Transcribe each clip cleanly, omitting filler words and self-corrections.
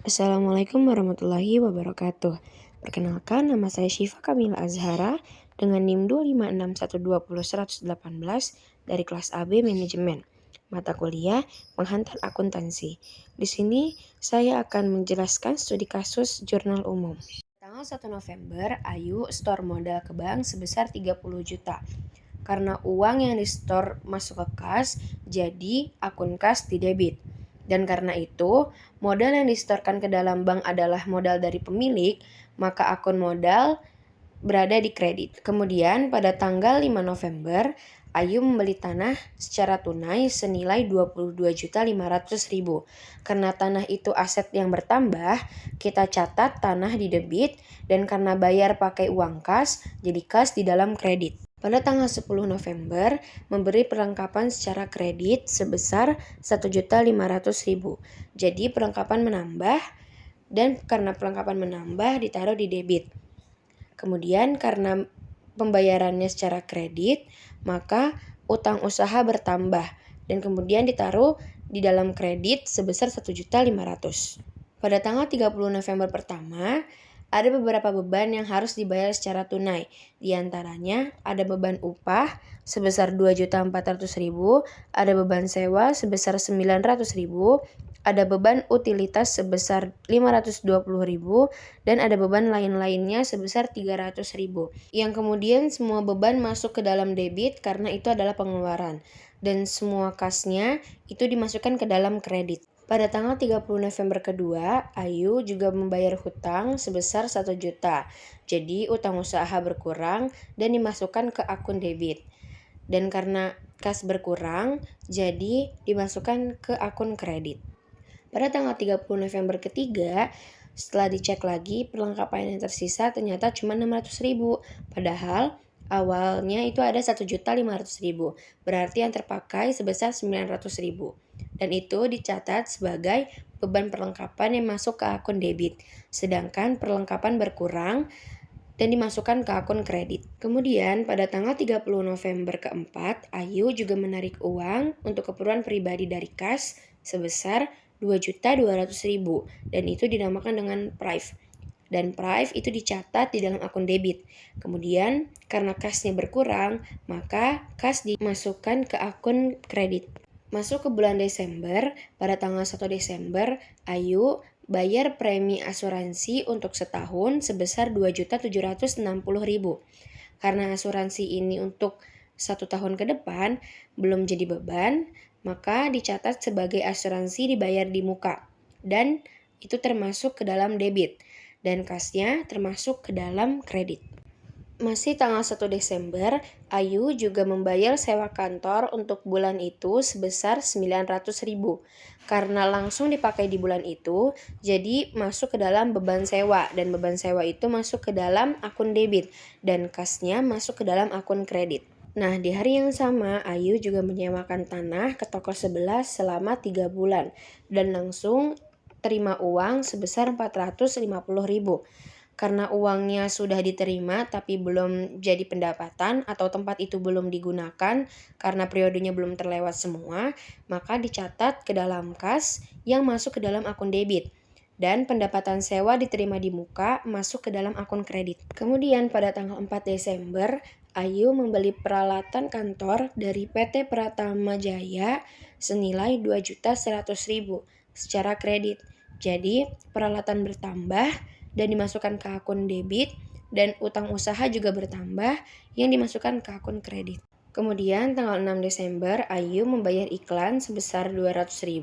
Assalamualaikum warahmatullahi wabarakatuh. Perkenalkan, nama saya Syifa Kamila Azhara dengan NIM 256120118 dari kelas AB Manajemen. Mata kuliah Penghantar Akuntansi. Di sini saya akan menjelaskan studi kasus jurnal umum. Tanggal 1 November, Ayu store modal ke bank sebesar 30 juta. Karena uang yang di-store masuk ke kas, jadi akun kas didebit. Dan karena itu, modal yang disetorkan ke dalam bank adalah modal dari pemilik, maka akun modal berada di kredit. Kemudian pada tanggal 5 November, Ayu membeli tanah secara tunai senilai 22.500.000. Karena tanah itu aset yang bertambah, kita catat tanah di debit, dan karena bayar pakai uang kas, jadi kas di dalam kredit. Pada tanggal 10 November, memberi perlengkapan secara kredit sebesar 1.500.000. Jadi perlengkapan menambah, dan karena perlengkapan menambah ditaruh di debit. Kemudian karena pembayarannya secara kredit, maka utang usaha bertambah dan kemudian ditaruh di dalam kredit sebesar 1.500.000. Pada tanggal 30 November pertama, ada beberapa beban yang harus dibayar secara tunai. Di antaranya ada beban upah sebesar 2.400.000, ada beban sewa sebesar 900.000, ada beban utilitas sebesar 520.000, dan ada beban lain-lainnya sebesar 300.000. Yang kemudian semua beban masuk ke dalam debit karena itu adalah pengeluaran. Dan semua kasnya itu dimasukkan ke dalam kredit. Pada tanggal 30 November kedua, Ayu juga membayar hutang sebesar 1 juta. Jadi utang usaha berkurang dan dimasukkan ke akun debit. Dan karena kas berkurang, jadi dimasukkan ke akun kredit. Pada tanggal 30 November ketiga, setelah dicek lagi, perlengkapan yang tersisa ternyata cuma 600.000. Padahal awalnya itu ada 1.500.000. Berarti yang terpakai sebesar 900.000. Dan itu dicatat sebagai beban perlengkapan yang masuk ke akun debit. Sedangkan perlengkapan berkurang dan dimasukkan ke akun kredit. Kemudian pada tanggal 30 November keempat, Ayu juga menarik uang untuk keperluan pribadi dari kas sebesar 2.200.000 dan itu dinamakan dengan Prive. Dan Prive itu dicatat di dalam akun debit. Kemudian karena kasnya berkurang, maka kas dimasukkan ke akun kredit. Masuk ke bulan Desember, pada tanggal 1 Desember, Ayu bayar premi asuransi untuk setahun sebesar 2.760.000. Karena asuransi ini untuk 1 tahun ke depan belum jadi beban, maka dicatat sebagai asuransi dibayar di muka. Dan itu termasuk ke dalam debit. Dan kasnya termasuk ke dalam kredit. Masih tanggal 1 Desember, Ayu juga membayar sewa kantor untuk bulan itu sebesar 900.000. Karena langsung dipakai di bulan itu, jadi masuk ke dalam beban sewa. Dan beban sewa itu masuk ke dalam akun debit. Dan kasnya masuk ke dalam akun kredit. Nah, di hari yang sama, Ayu juga menyewakan tanah ke toko sebelah selama 3 bulan. Dan langsung terima uang sebesar 450.000. Karena uangnya sudah diterima tapi belum jadi pendapatan atau tempat itu belum digunakan karena periodenya belum terlewat semua, maka dicatat ke dalam kas yang masuk ke dalam akun debit. Dan pendapatan sewa diterima di muka masuk ke dalam akun kredit. Kemudian pada tanggal 4 Desember, Ayu membeli peralatan kantor dari PT Pratama Jaya senilai 2.100.000 secara kredit. Jadi peralatan bertambah dan dimasukkan ke akun debit, dan utang usaha juga bertambah yang dimasukkan ke akun kredit. Kemudian tanggal 6 Desember, Ayu membayar iklan sebesar 200.000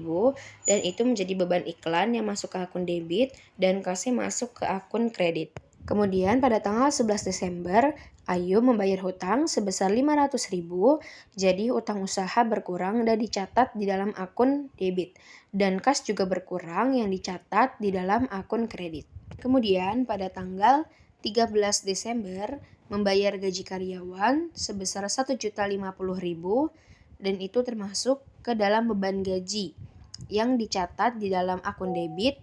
dan itu menjadi beban iklan yang masuk ke akun debit dan kasnya masuk ke akun kredit. Kemudian pada tanggal 11 Desember, Ayu membayar hutang sebesar 500.000, jadi utang usaha berkurang dan dicatat di dalam akun debit. Dan kas juga berkurang yang dicatat di dalam akun kredit. Kemudian pada tanggal 13 Desember, membayar gaji karyawan sebesar 1.050.000 dan itu termasuk ke dalam beban gaji yang dicatat di dalam akun debit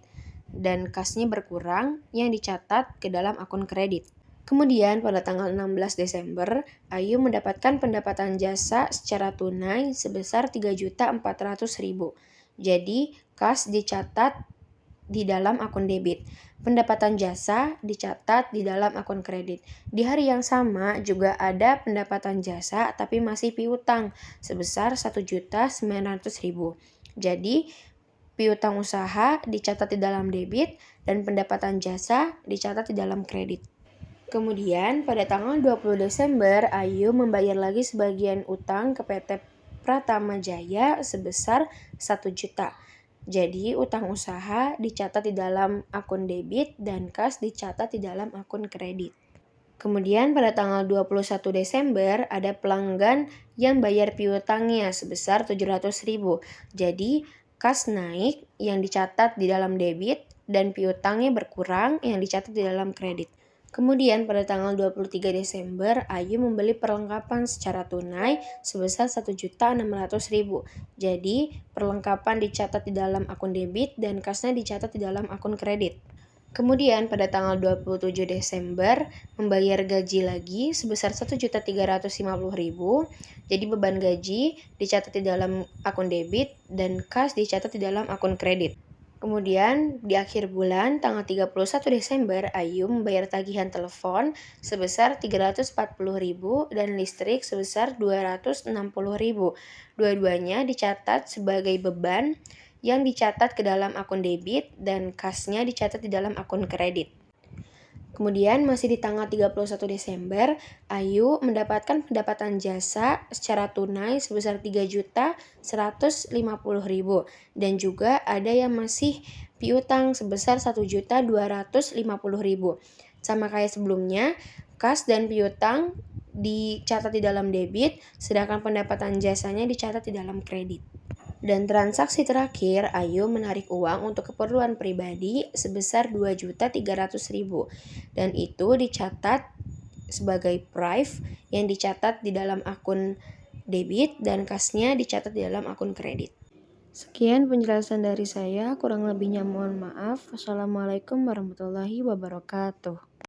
dan kasnya berkurang yang dicatat ke dalam akun kredit. Kemudian pada tanggal 16 Desember, Ayu mendapatkan pendapatan jasa secara tunai sebesar 3.400.000. Jadi kas dicatat di dalam akun debit. Pendapatan jasa dicatat di dalam akun kredit. Di hari yang sama juga ada pendapatan jasa tapi masih piutang sebesar 1.900.000. Jadi piutang usaha dicatat di dalam debit dan pendapatan jasa dicatat di dalam kredit. Kemudian pada tanggal 20 Desember, Ayu membayar lagi sebagian utang ke PT Pratama Jaya sebesar 1 juta. Jadi utang usaha dicatat di dalam akun debit dan kas dicatat di dalam akun kredit. Kemudian pada tanggal 21 Desember ada pelanggan yang bayar piutangnya sebesar 700.000. Jadi kas naik yang dicatat di dalam debit dan piutangnya berkurang yang dicatat di dalam kredit. Kemudian pada tanggal 23 Desember, Ayu membeli perlengkapan secara tunai sebesar 1.600.000. Jadi, perlengkapan dicatat di dalam akun debit dan kasnya dicatat di dalam akun kredit. Kemudian pada tanggal 27 Desember, membayar gaji lagi sebesar 1.350.000. Jadi beban gaji dicatat di dalam akun debit dan kas dicatat di dalam akun kredit. Kemudian di akhir bulan tanggal 31 Desember, Ayu membayar tagihan telepon sebesar 340.000 dan listrik sebesar 260.000. Dua-duanya dicatat sebagai beban yang dicatat ke dalam akun debit dan kasnya dicatat di dalam akun kredit. Kemudian masih di tanggal 31 Desember, Ayu mendapatkan pendapatan jasa secara tunai sebesar 3.150.000 dan juga ada yang masih piutang sebesar 1.250.000. Sama kayak sebelumnya, kas dan piutang dicatat di dalam debit, sedangkan pendapatan jasanya dicatat di dalam kredit. Dan transaksi terakhir, Ayu menarik uang untuk keperluan pribadi sebesar 2.300.000 dan itu dicatat sebagai prive yang dicatat di dalam akun debit dan kasnya dicatat di dalam akun kredit. Sekian penjelasan dari saya, kurang lebihnya mohon maaf. Wassalamualaikum warahmatullahi wabarakatuh.